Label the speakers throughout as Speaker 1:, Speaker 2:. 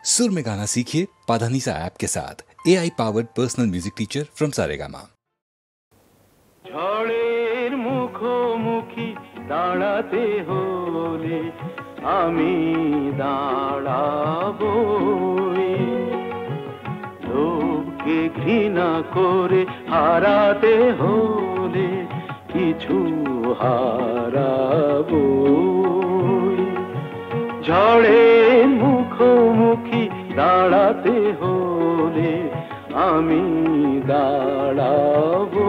Speaker 1: सुर में गाना सीखिए पाधानीसा ऐप के साथ। AI powered personal music teacher from Saregama.
Speaker 2: ঝড়ের মুখোমুখি দাঁড়াতে হলে আমি দাঁড়াবই, লোভকে ঘৃণা করে হারাতে হলে কিছু হারাবই। ঝড়ের মুখোমুখি দাঁড়াতে হলে আমি দাঁড়াবই।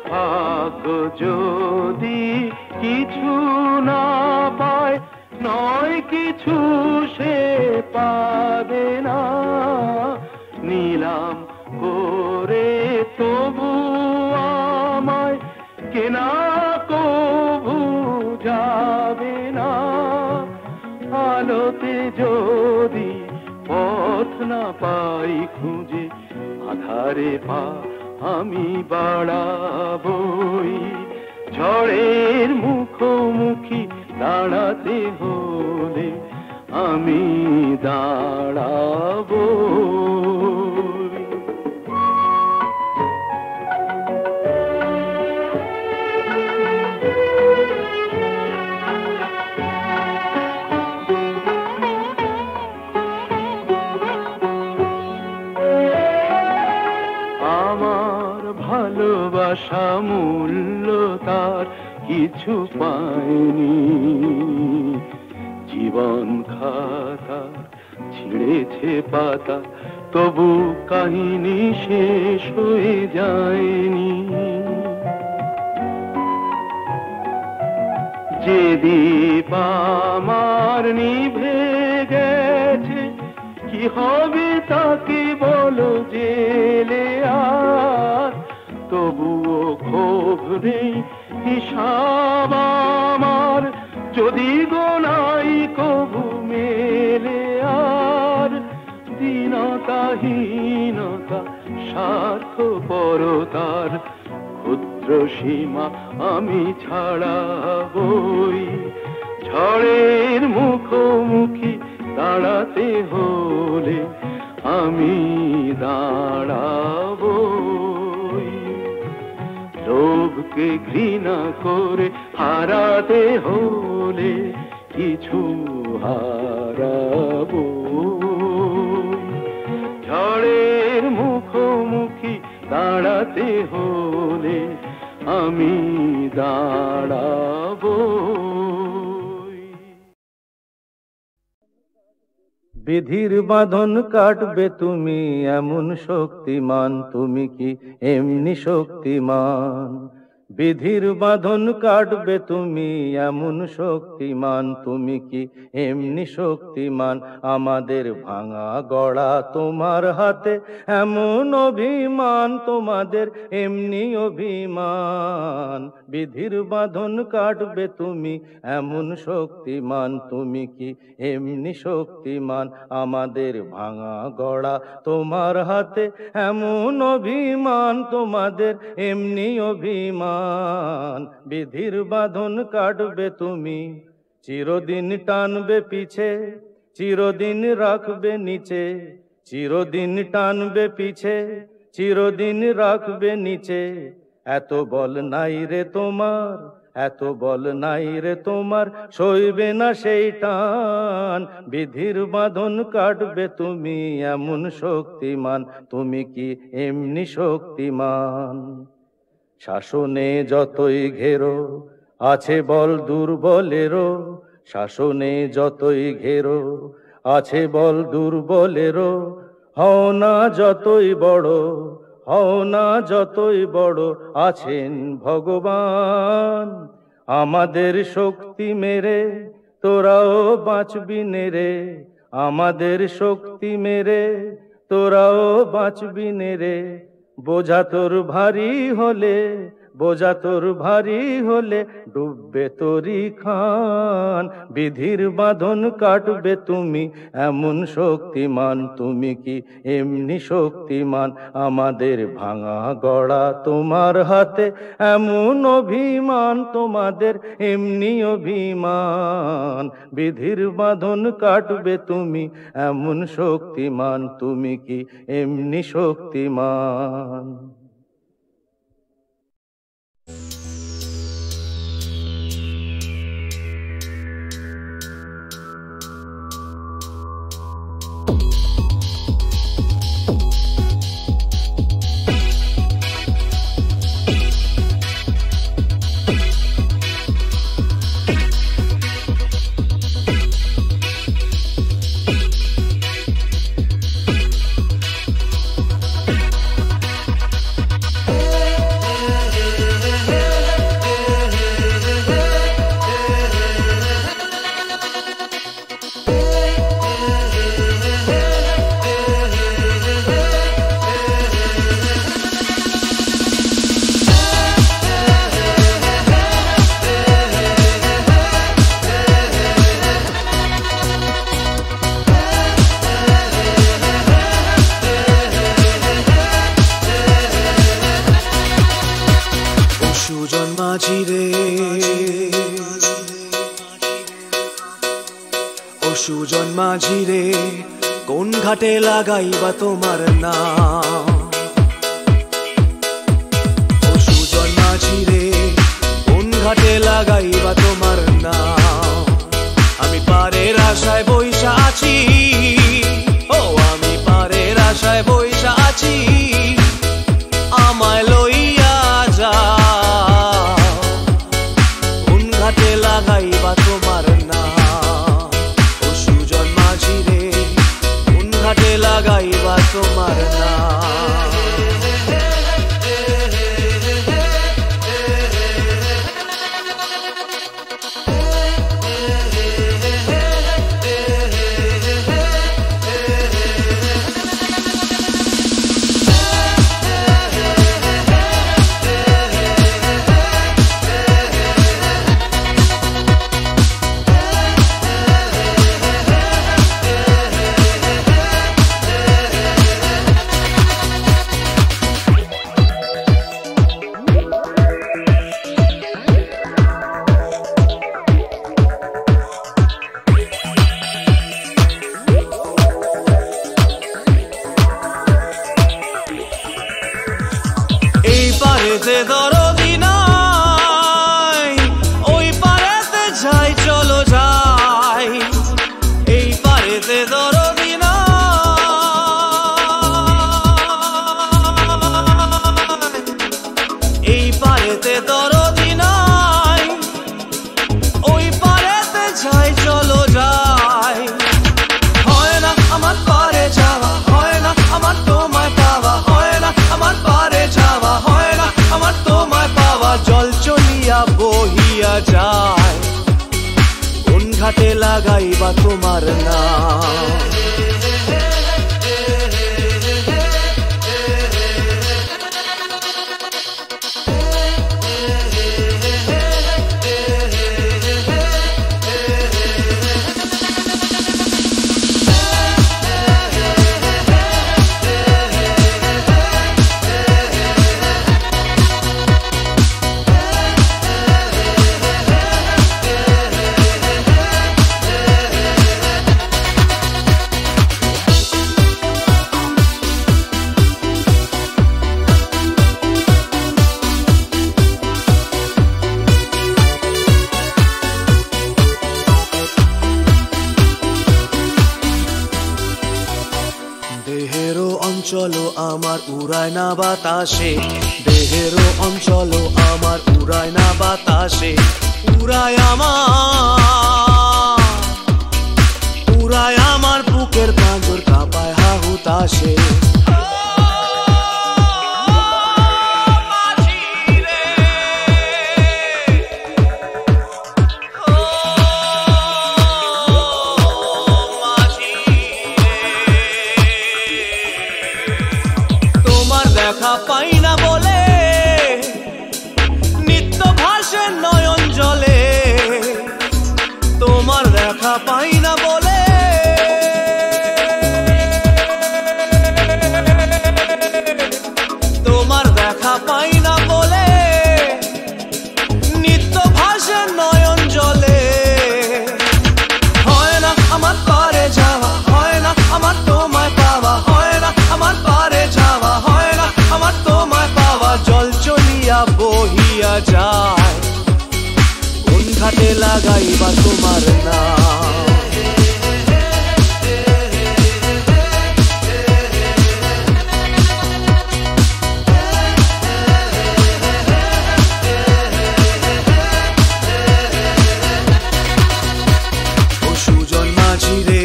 Speaker 2: ভাগ্য যদি কিছু না পায়, নয় কিছু সে পাবে না, নিলাম করে তবু আমায় কেনা কবু যাবে না। আলোতে যদি পথ না পাই খুঁজে, আধারে পা আমি বাড়াবই। ঝড়ের মুখোমুখি দাঁড়াতে হলে আমি দাঁড়াবই। আমার ভালোবাসা মূল্য তার কিছু পায়নি, জীবন খাতা ছিঁড়েছে পাতা, তবু কাহিনী শেষ হয়ে যায়নি। যে দীপ আমার নিভে গেছে, কি হবে তাকে বলো জেলে আর, তবুও ক্ষোভ নেই হিসাব আমার, যদি গোনাই কবু মেলে আর। দীনতাহীনতা স্বার্থপরতার ক্ষুদ্র সীমা আমি ছাড়াবই। ঝড়ের মুখোমুখি দাঁড়াতে হলে আমি দাঁড়াবই। লোভকে ঘৃণা করে হারাতে হলে কিছু হারাবই। ঝড়ের মুখোমুখি দাঁড়াতে হলে আমি দাঁড়াবই।
Speaker 3: বিধির বাঁধন কাটবে তুমি এমন শক্তিমান, তুমি কি এমনি শক্তিমান? বিধির বাঁধন কাটবে তুমি এমন শক্তিমান, তুমি কি এমনি শক্তিমান? আমাদের ভাঙা গড়া তোমার হাতে এমন অভিমান, তোমাদের এমনি অভিমান। বিধির বাঁধন কাটবে তুমি এমন শক্তিমান, তুমি কি এমনি শক্তিমান? আমাদের ভাঙা গড়া তোমার হাতে এমন অভিমান, তোমাদের এমনি অভিমান। বিধির বাঁধন কাটবে তুমি, চিরদিন টানবে পিছে, চিরদিন রাখবে নিচে, চিরদিন টানবে পিছে, চিরদিন রাখবে নিচে। এত বল নাই রে তোমার, এত বল নাই রে তোমার, সইবে না সেই টান। বিধির বাঁধন কাটবে তুমি এমন শক্তিমান, তুমি কি এমনি শক্তিমান? শাসনে যতই ঘেরো আছে বল দুর্বলেরও, শাসনে যতই ঘেরো আছে বল দুর্বলেরও। হও না যতই বড়, হও না যতই বড়, আছেন ভগবান। আমাদের শক্তি মেরে তোরাও বাঁচবি নেরে, আমাদের শক্তি মেরে তোরাও বাঁচবি নেরে। বোঝা তোর ভারী হলে বোঝা তোর ভারী হলে ডুববে তোরই খান। বিধির বাঁধন কাটবে তুমি এমন শক্তিমান, তুমি কি এমনি শক্তিমান? আমাদের ভাঙা গড়া তোমার হাতে এমন অভিমান, তোমাদের এমনি অভিমান। বিধির বাঁধন কাটবে তুমি এমন শক্তিমান, তুমি কি এমনি শক্তিমান?
Speaker 4: সুজন মাঝি রে, কোন ঘাটে লাগাইবা তোমার নাম? ও সুজন মাঝি রে, কোন ঘাটে লাগাইবা তোমার নাম? আমি পারের আশায় বইসা আছি, ও আমি পারের আশায় বইসা আছি, আমায় লইয়া যাও, কোন ঘাটে লাগাইবা তোমার নাম? ঘাটে লাগাইবা তোমার নাম? দরদি নাই, ওই পারেতে যাই, চলো যাই, এই পারেতে দরদি নাই, এই পারেতে দরদি নাই, ওই পারেতে যাই, চলো যাই। হয় না আমার পারে যাওয়া, হয় না আমার তোমায় পাওয়া, হয় না আমার পারে যাওয়া, হয় না আমার তোমায় পাওয়া। জল চলিয়া বহিয়া যায়, কোন ঘাটে লাগাইবা তোমার নাম? দেহেরও অঞ্চল আমার উড়ায় না বাতাসে, দেহেরও অঞ্চল আমার উড়ায় না বাতাসে, উড়ায় আমার বুকের পাঁজর কাঁপায় হাহুতাশে। দেখা পাই না বলে ঘাটে লাগাইবা তোমার নাম। ও সুজন মাঝি রে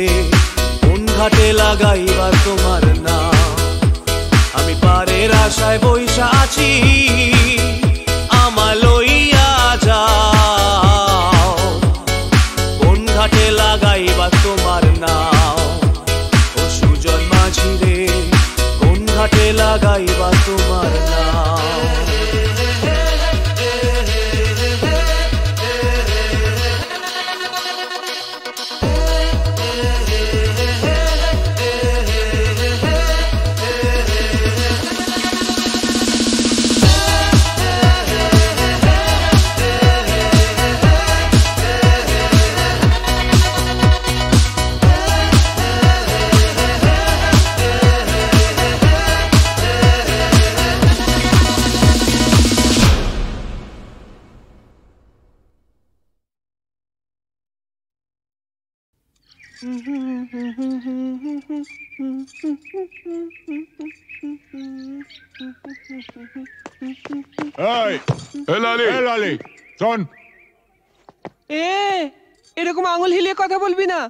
Speaker 4: কোন ঘাটে লাগাইবা তোমার নাম। আমি পারের আশায় বইসা আছি, আমায় লইয়া যাও। কোন ঘাটে লাগাইবা তোমার নাম। ও সুজন মাঝি রে কোন ঘাটে লাগাইবা তোমার নাম।
Speaker 5: লালি শোন,
Speaker 6: এরকম আঙুল হিলিয়ে কথা বলবি না।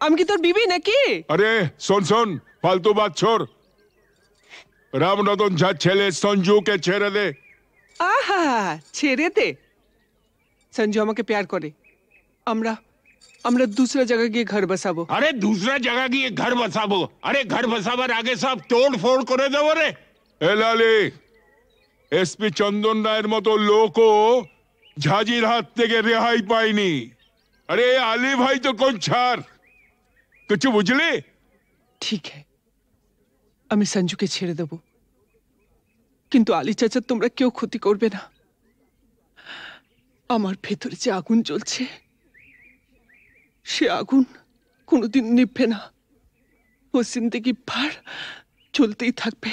Speaker 6: আমি কি তোর বিবি নাকি?
Speaker 5: আরে শোন শোন, ফালতু বাত ছোড়। রামরতন ঝা ছেলে সঞ্জুকে ছেড়ে দে।
Speaker 6: আহা, ছেড়ে দে। সঞ্জু আমাকে প্যার করে। আমরা আমরা दूसरा जगह গিয়ে ঘর বসাবো।
Speaker 5: আরে दूसरा जगह গিয়ে ঘর বসাবো? আরে ঘর বসাবার আগে সব তোড় ফোড় করে দেবো রে। এ লালি, এসপি চন্দন রায়ের মতো লোকও ঝাঁঝির হাত থেকে রেহাই পায়নি। আরে আলী ভাই তো কোন ছাড়, কিছু বুঝলি?
Speaker 6: ঠিক আমি সঞ্জুকে ছেড়ে দেব, কিন্তু আলী চাচা তোমরা কেউ ক্ষতি করবে না। আমার ভেতরে যে আগুন জ্বলছে, সে আগুন কোনোদিন নিভবে না। ও জিন্দেগি ভর চলতেই থাকবে।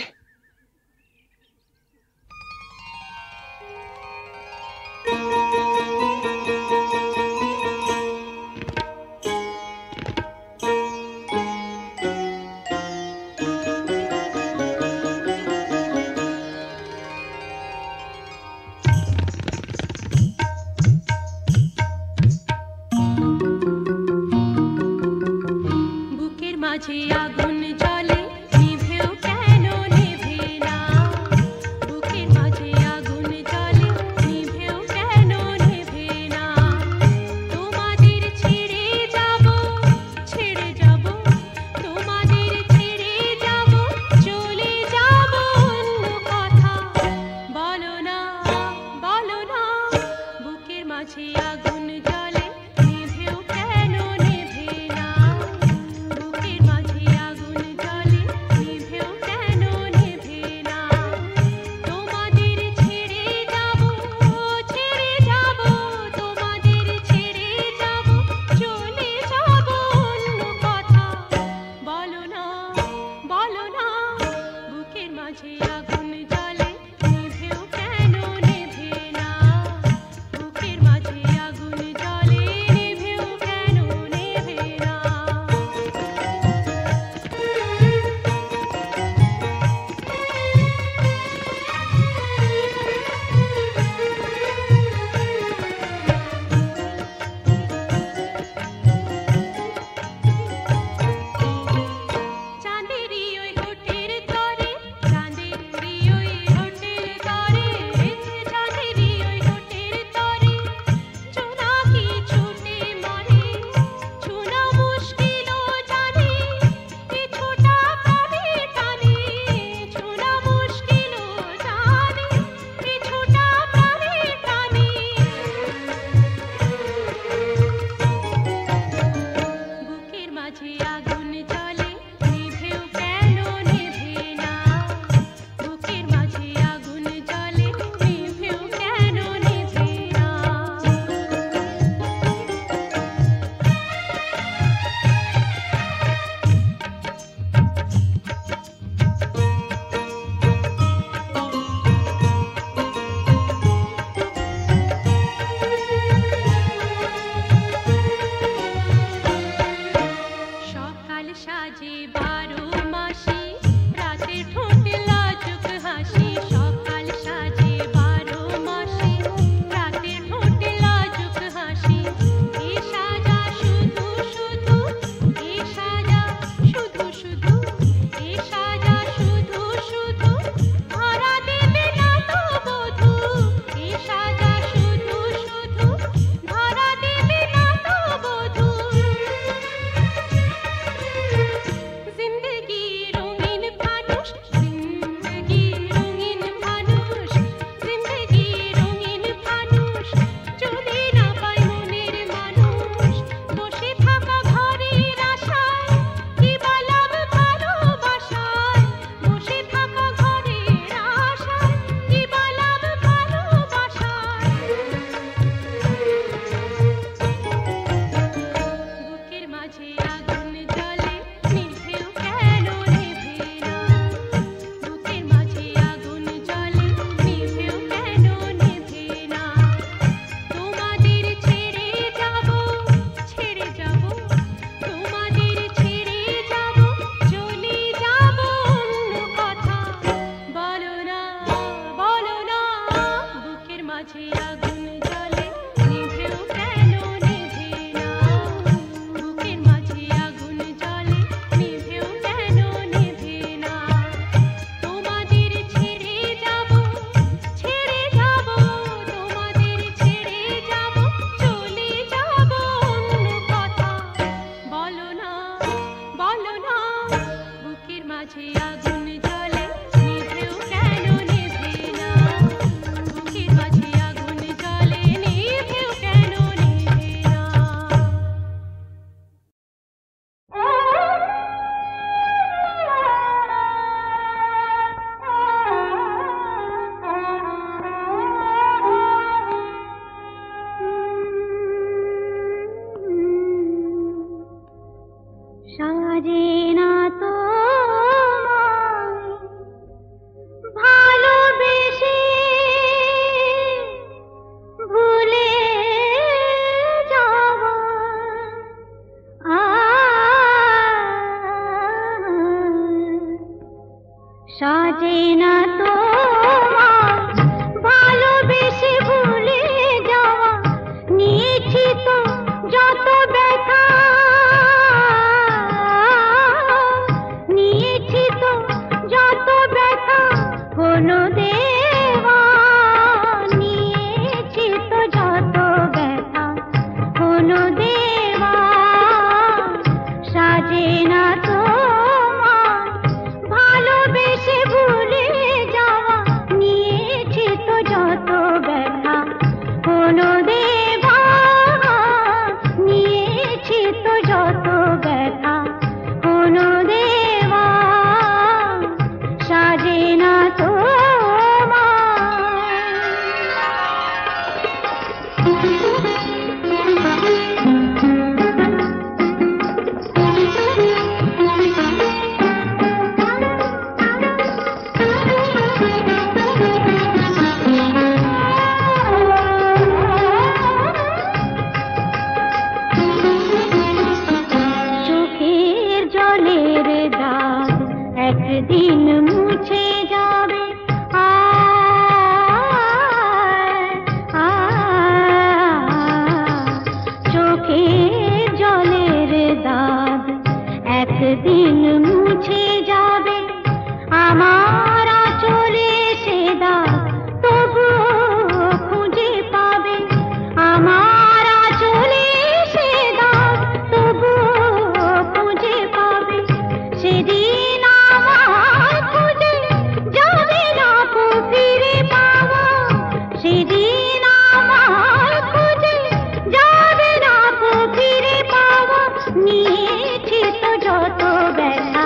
Speaker 7: নিয়েছি তো যত ব্যথা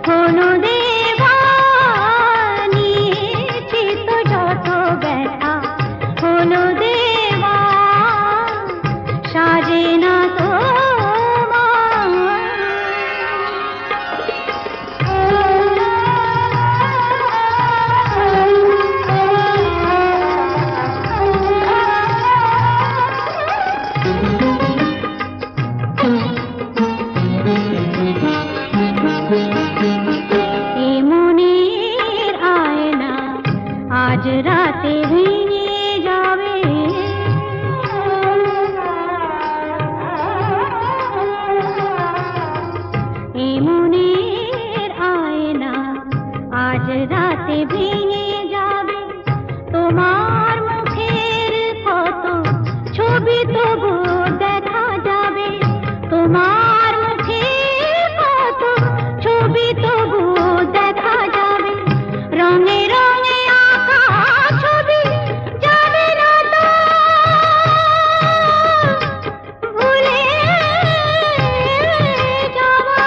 Speaker 7: কোনো দেবা মনের আয়না আজ রাতে ভেঙে যাবে, তোমার মুখের কত ছবি তবু দেখা যাবে, তোমার মুখের কত ছবি তবু দেখা যাবে, রঙে রঙে আঁকা ছবি যাবে না তো ভুলে যাওয়া,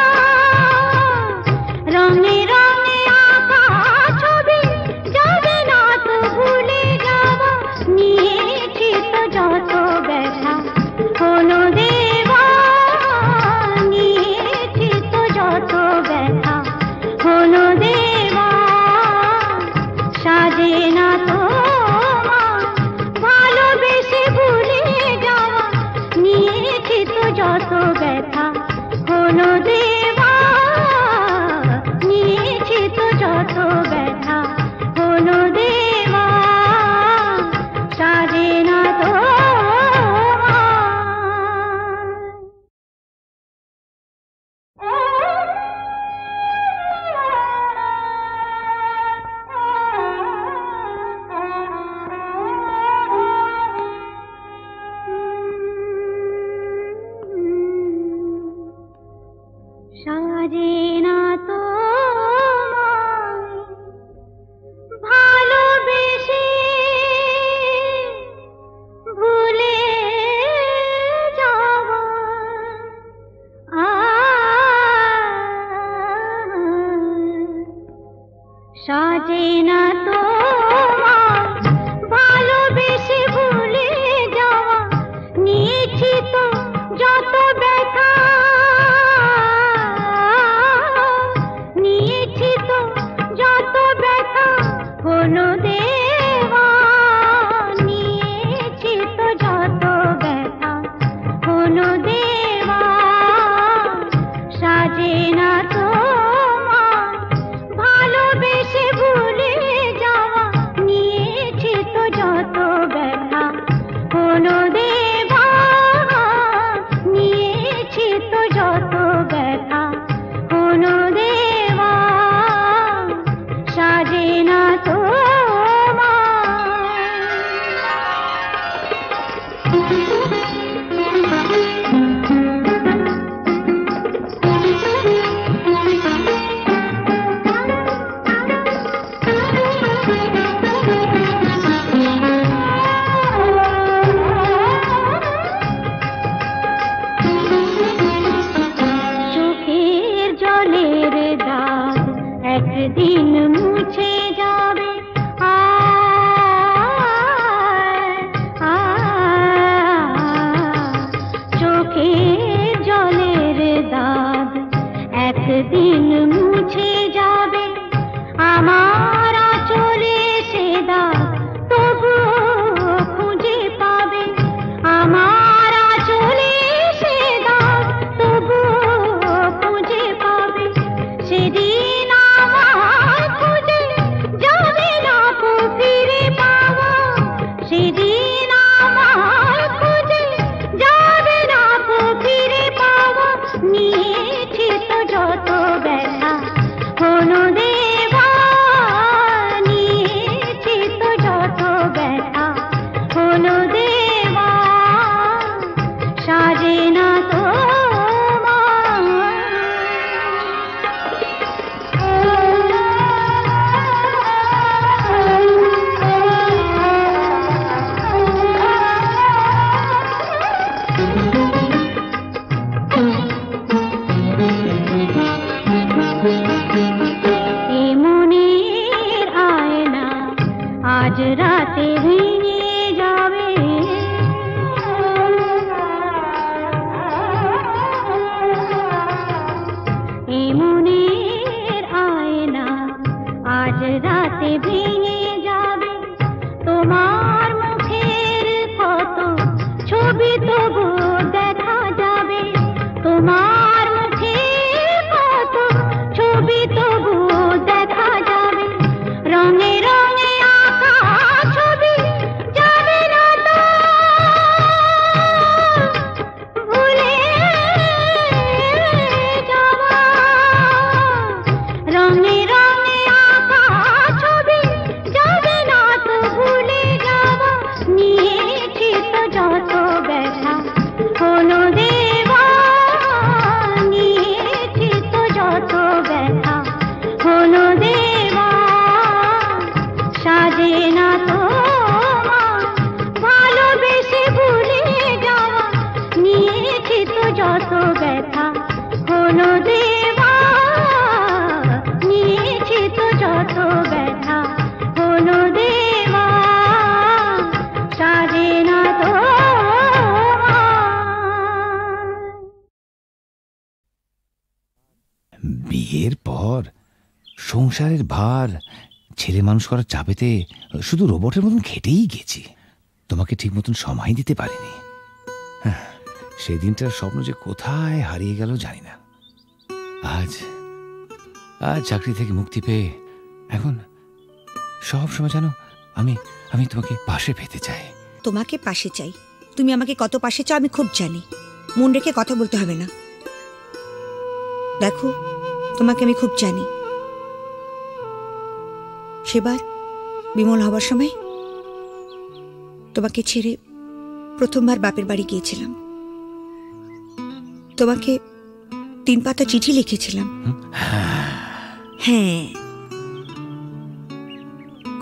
Speaker 7: রঙে রঙে আঁকা ছবি যাবে না তো ভুলে যাওয়া, নিয়েছি তো যত ব্যথা হলো দেওয়া, নিয়েছি তো যত ব্যথা হলো দেওয়া, সাজে না তো ভালোবেসে ভুলে যাওয়া, নিয়েছি তো যত ব্যথা হলো দেওয়া, নিয়েছি তো যত ব্যথা হলো দেওয়া, সাজে না তো সাজে না তো ভালোবেসে ভুলে যাওয়া, সাজে না তো ভালোবেসে ভুলে যাওয়া, নিয়েছি তো যত ব্যথা, নিয়েছি তো যত ব্যথা হলো দেওয়া, নিয়েছি তো যত ব্যথা হলো দেওয়া, সাজে না তো ভালোবেসে ভুলে যাওয়া, নিয়েছি তো যত ব্যথা হলো দেওয়া, নিয়েছি তো যত ব্যথা হলো দেওয়া, সাজে না তো চোখের জলের দাগ একদিন মুছে যাবে, চোখের জলের দাগ একদিন মুছে যাবে, আমার আঁচলে সে দাগ তবুও খুঁজে পাবে, আমার আঁচলে সে দাগ তবুও খুঁজে পাবে, সেদিন আমার খুঁজে যাবে না কো ফিরে পাওয়া, সেদিন আমার খুঁজে যাবে না কো ফিরে পাওয়া, নিয়েছি তো যত ব্যথা হলো দেওয়া, নিয়েছি তো যত ব্যথা হলো দেওয়া, সাজে না তো মনের আয়না আজ রাতে ভেঙে যাবে, মনের আয়না আজ রাতে ভেঙে যাবে, তোমার মুখের কত ছবি তবু দেখা যাবে, তোমার মুখের কত ছবি তবু দেখা যাবে, রঙে রঙে আঁকা ছবি যাবে না তো ভুলে যাওয়া, হলো দেওয়া, নিয়েছি তো যত ব্যথা হলো দেওয়া, সাজে না তো
Speaker 8: বিয়ের পর সংসারের ভার ছেলে মানুষ করার চাপেতে শুধু রোবটের মতন খেটেই গেছি। তোমাকে ঠিক মতন সময় দিতে পারিনি। সেই দিনটার স্বপ্ন যে কোথায় হারিয়ে গেল জানি না। আজ চাকরি থেকে মুক্তি পেয়ে এখন সব সময় জানো আমি তোমাকে পাশে পেতে চাই।
Speaker 9: তোমাকে পাশে চাই, তুমি আমাকে কত পাশে চাও আমি খুব জানি। মন রেখে কথা বলতে হবে না। দেখো, তোমাকে আমি খুব জানি। সেবার বিমল হবার সময় তোমাকে ছেড়ে প্রথমবার বাপের বাড়ি গিয়েছিলাম। তোমাকে 3 পাতা চিঠি লিখেছিলাম। হ্যাঁ,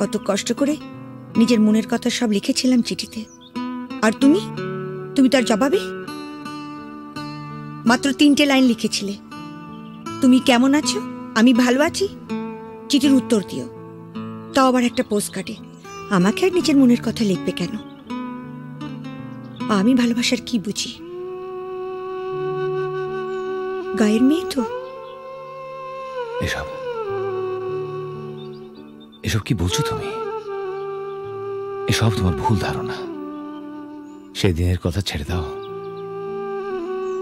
Speaker 9: কত কষ্ট করে নিজের মনের কথা সব লিখেছিলাম চিঠিতে। আর তুমি তার জবাবে মাত্র 3টে লাইন লিখেছিলে, তুমি কেমন আছো, আমি ভালো আছি, চিঠির উত্তর দিও। তাও আবার একটা পোস্ট কার্ডে। আমাকে আর নিজের মনের কথা লিখবে কেন? আমি ভালোবাসার কি বুঝি? গায়ের মেয়ে তো।
Speaker 8: এসব কি বলছো তুমি? এসব তোমার ভুল ধারণা। সেদিনের কথা ছেড়ে দাও।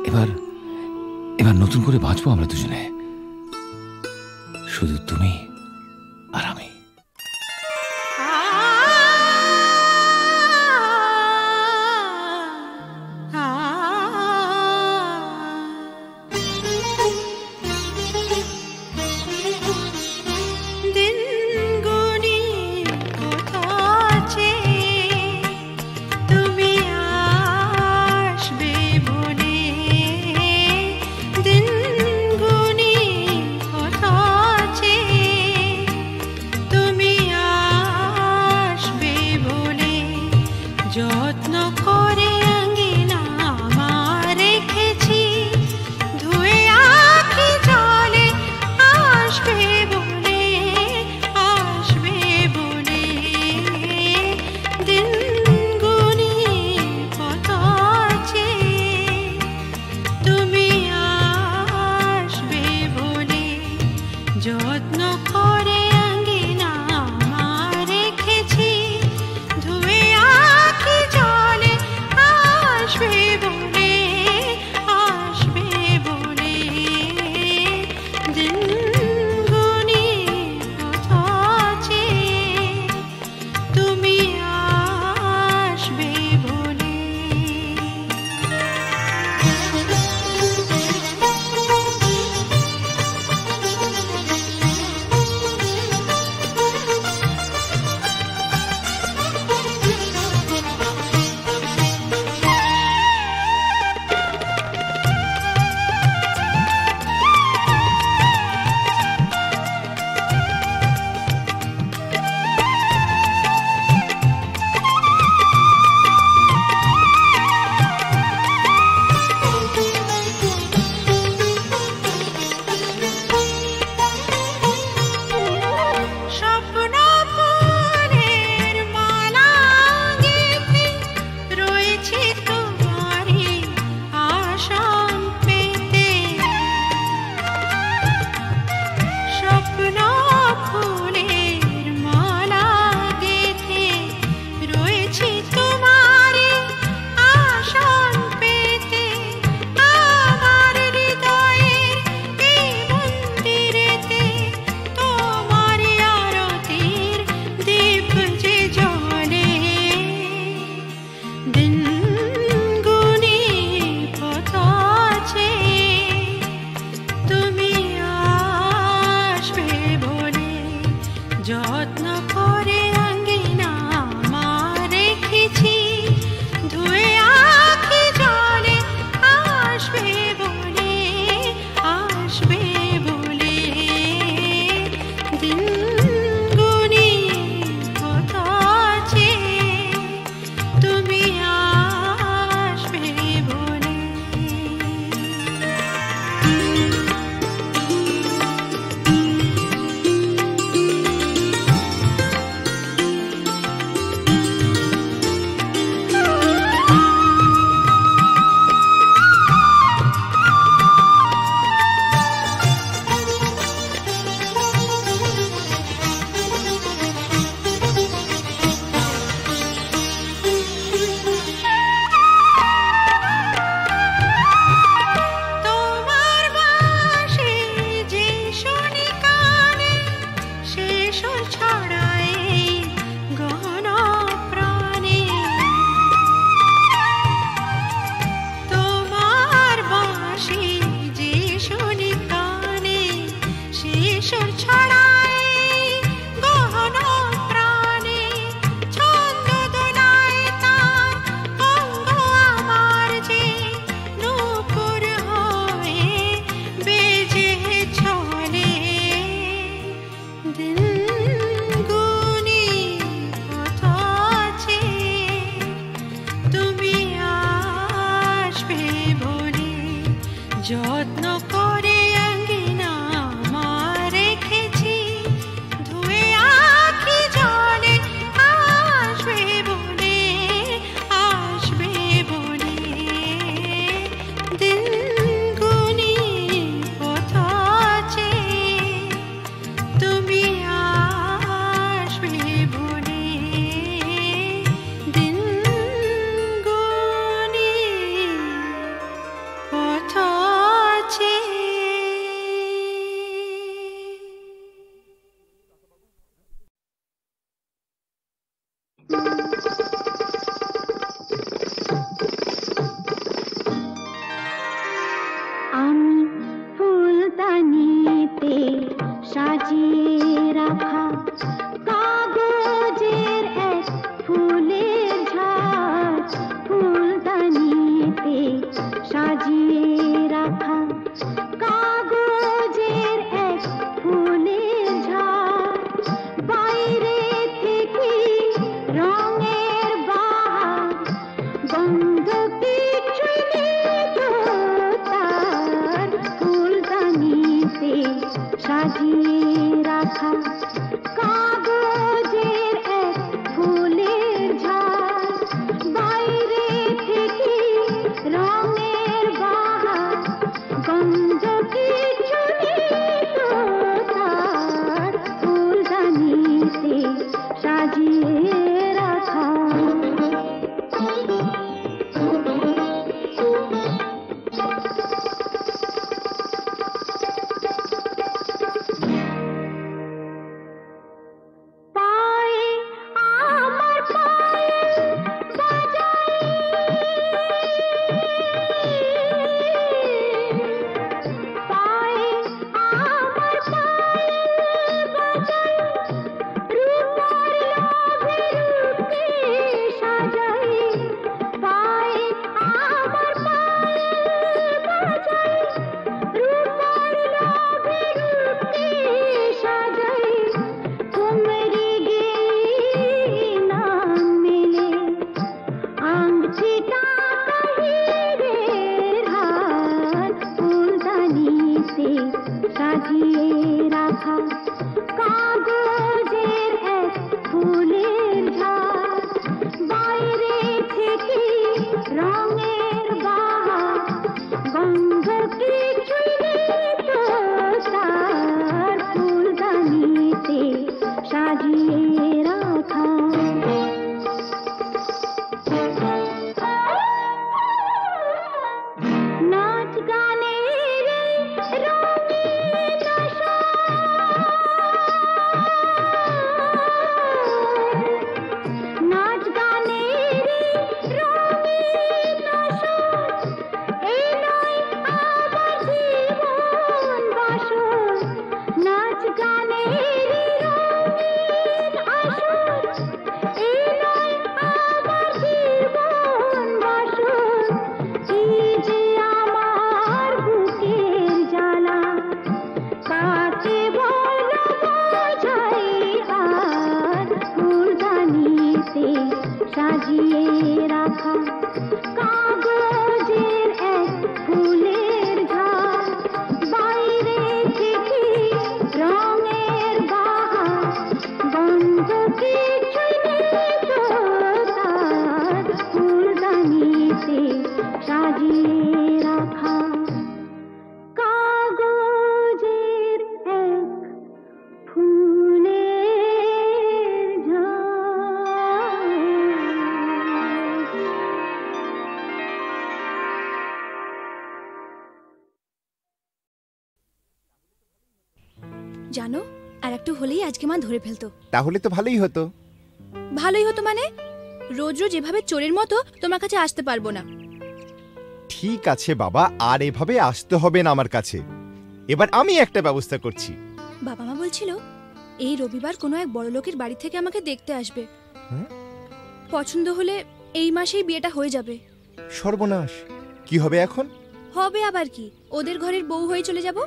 Speaker 8: এবার নতুন করে বাঁচবো আমরা দুজনে, শুধু তুমি আর আমি।
Speaker 7: সাজিয়ে রাখা কাগজের এক ফুলের ঝাড়, বাইরে থেকে রঙের বাহার, গন্ধ কিছু নেই তো তার, ফুলদানিতে সাজিয়ে রাখা।
Speaker 10: জানো, আর একটু হলেই আজকে মা ধরে ফেলতো।
Speaker 11: তাহলে তো ভালোই হতো।
Speaker 10: ভালোই হতো মানে? রোজ রোজ এভাবে চোরের মতো তোমার কাছে আসতে পারবো না।
Speaker 11: ঠিক আছে বাবা, আর এভাবে আসতে হবে না আমার কাছে। এবার আমি একটা ব্যবস্থা করছি।
Speaker 10: বাবা মা বলছিল এই রবিবার কোনো এক বড় লোকের বাড়ি থেকে আমাকে দেখতে আসবে। পছন্দ হলে এই মাসেই বিয়েটা হয়ে যাবে।
Speaker 11: সর্বনাশ, কি হবে এখন?
Speaker 10: হবে আবার কি, ওদের ঘরের বউ হয়ে চলে যাব।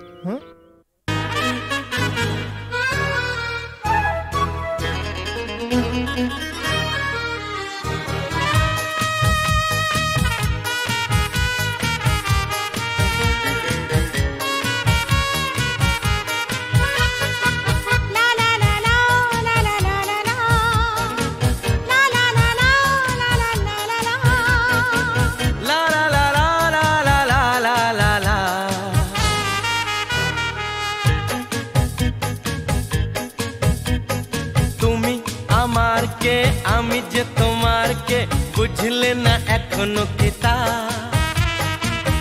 Speaker 4: আমি যে তোমার কে বুঝলে না এখনো কিতা,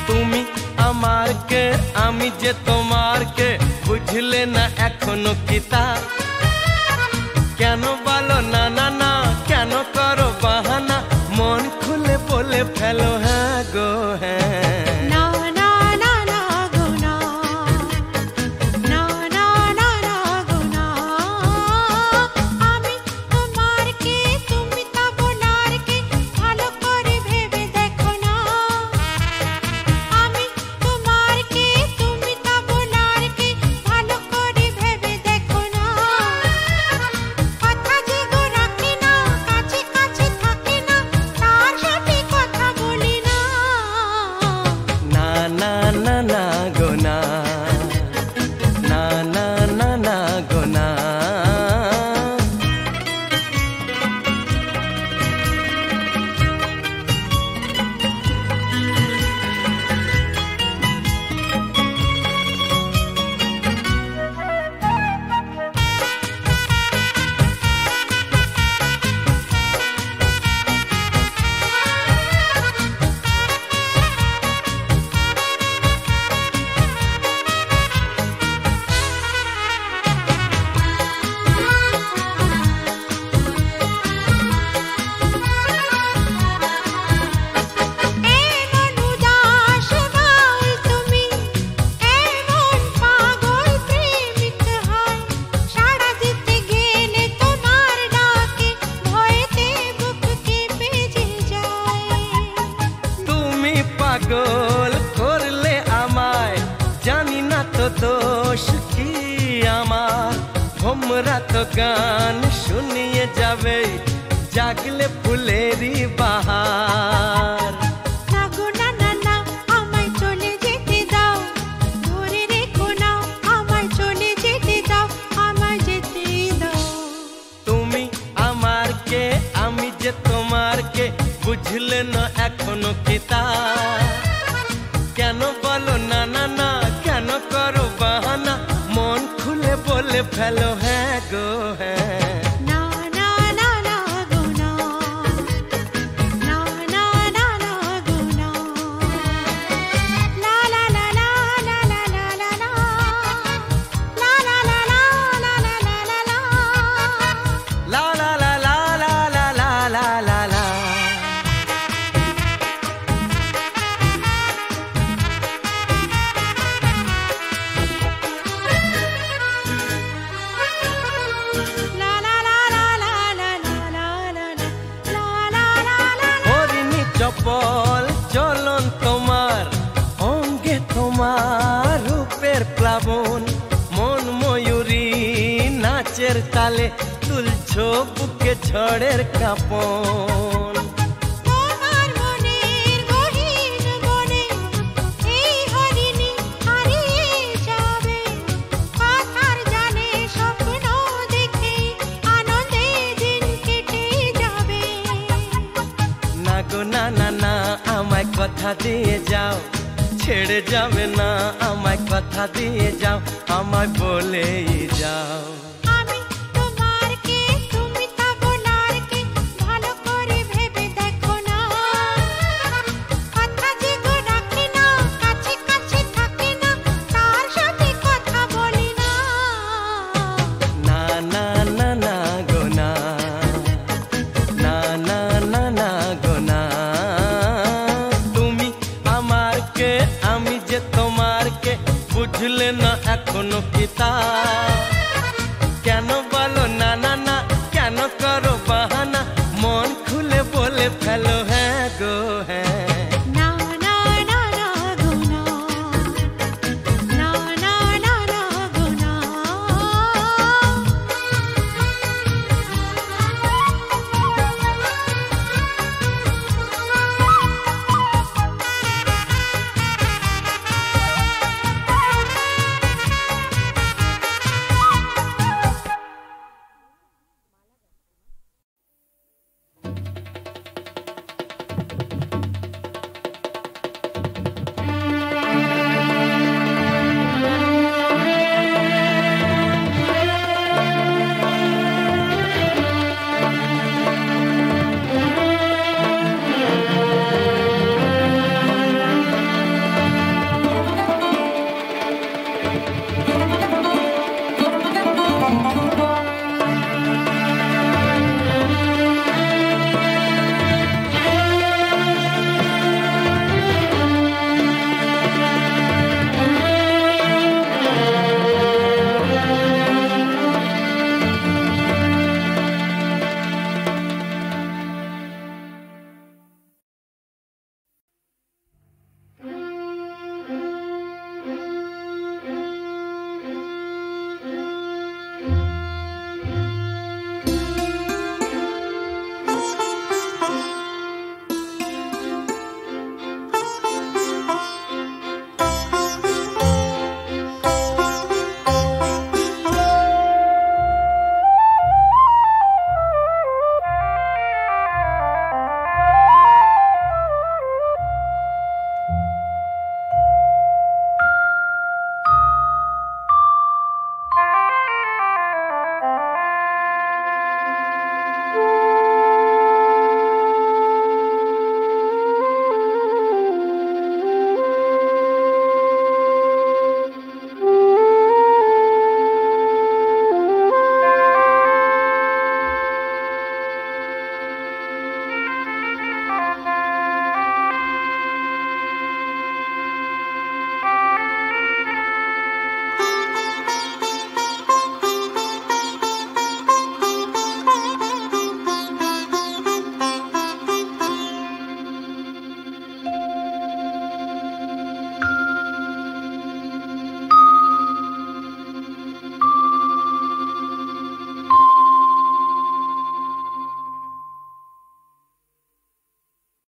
Speaker 4: তুমি আমার কে আমি যে তোমার কে বুঝলে না এখনো কিতা। কেন বলো না না না, কেন করো বাহানা, মন খুলে বলে ফেলো হ্যাঁ গো হ্যাঁ।
Speaker 10: না
Speaker 12: দোষ কি আমার, ভোমরা তো গান শুনিয়ে যাবে জাগলে ফুলেরই বাহার।
Speaker 13: না গো না না না, আমায় চলে যেতে দাও, ধরে রেখো না, আমায় চলে যেতে দাও, আমায় যেতে দাও।
Speaker 12: তুমি আমার কে, আমি যে তোমার কে, বুঝলে না এখনো কি তা? কেন বলো না না না, কেন করো বাহানা, মন খুলে বলে ফেলো হ্যাঁ গো হ্যাঁ।
Speaker 13: না না না না গো না, না না না না গো না। লা লা লা লা লা লা লা লা লা, লা লা লা লা লা লা লা লা লা,
Speaker 12: লা লা লা লা লা লা লা লা লা লা। হরিণী চপল চলন তোমার, অঙ্গে তোমার রূপের প্লাবন, মন ময়ূরী নাচের তালে তুলছো বুকে ঝড়ের কাঁপন।
Speaker 13: তোমার মনের গহীন বনে এই হরিণী হারিয়ে যাবে, কথার জালে স্বপ্ন দেখে আনন্দে দিন কেটে যাবে।
Speaker 12: না গো না না না, আমায় কথা দিয়ে যাও, ছেড়ে যাবে না, আমায় কথা দিয়ে যাও, আমায় বলেই যাও।
Speaker 13: আমি তোমার কে, তুমি তা বলার কে, ভালো করে ভেবে দেখো না, কথা যে গো রাখে না, কাছে কাছে থাকে না, তার সাথে কথা বলি না।
Speaker 12: না না না না গো না, না না না না গো না। তুমি আমার কে, আমি যে তোমার কে, বুঝলে না এখনো কি তা? কেন